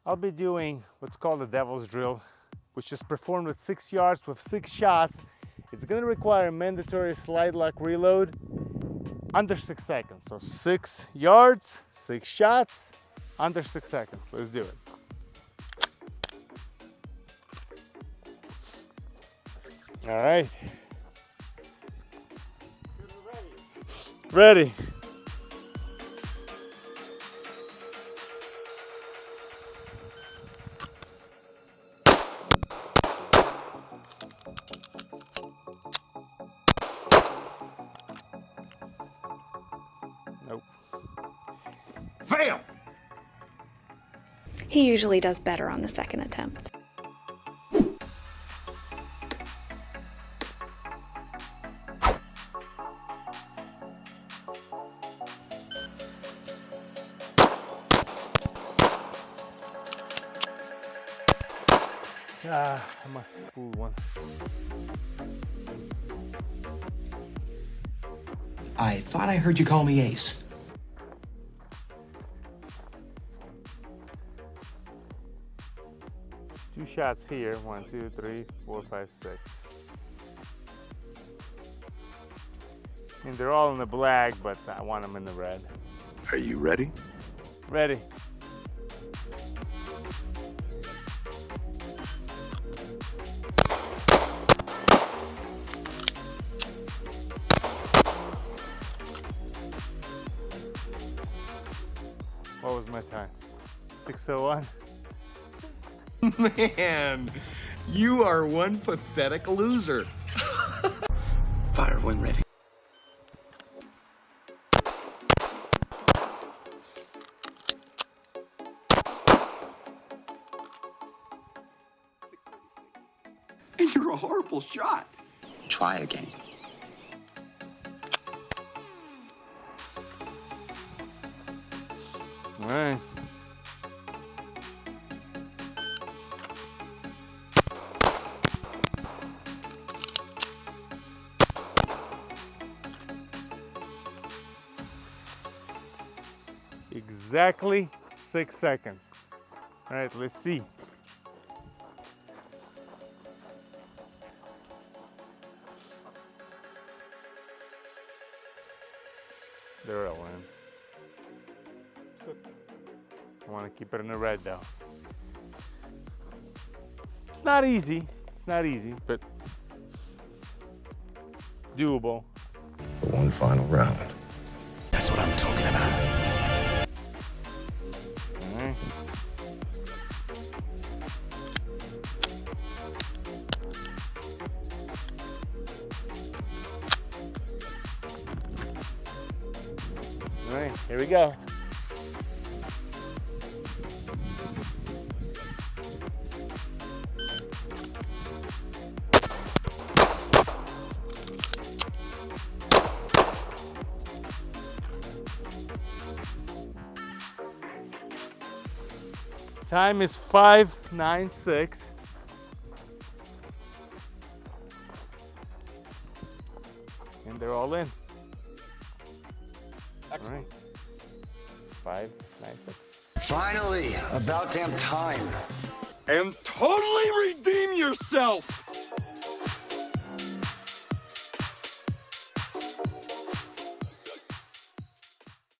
I'll be doing what's called the devil's drill, which is performed with 6 yards with 6 shots. It's gonna require a mandatory slide lock reload under 6 seconds. So 6 yards, 6 shots, under 6 seconds. Let's do it. All right. Ready. Nope. Fail! He usually does better on the second attempt. I must have pulled one. I thought I heard you call me Ace. Two shots here. 1, 2, 3, 4, 5, 6. And they're all in the black, but I want them in the red. Are you ready? Ready. What was my time? 6:01? Man, you are one pathetic loser. Fire when ready. And you're a horrible shot. Try again. All right. Exactly 6 seconds. All right, let's see. They're all in. I want to keep it in the red though. It's not easy. It's not easy, but doable. One final round. That's what I'm talking about. All right. All right, here we go. Time is 5:96. And they're all in. Excellent. All right. 5:96. Finally, about damn time. And totally redeem yourself.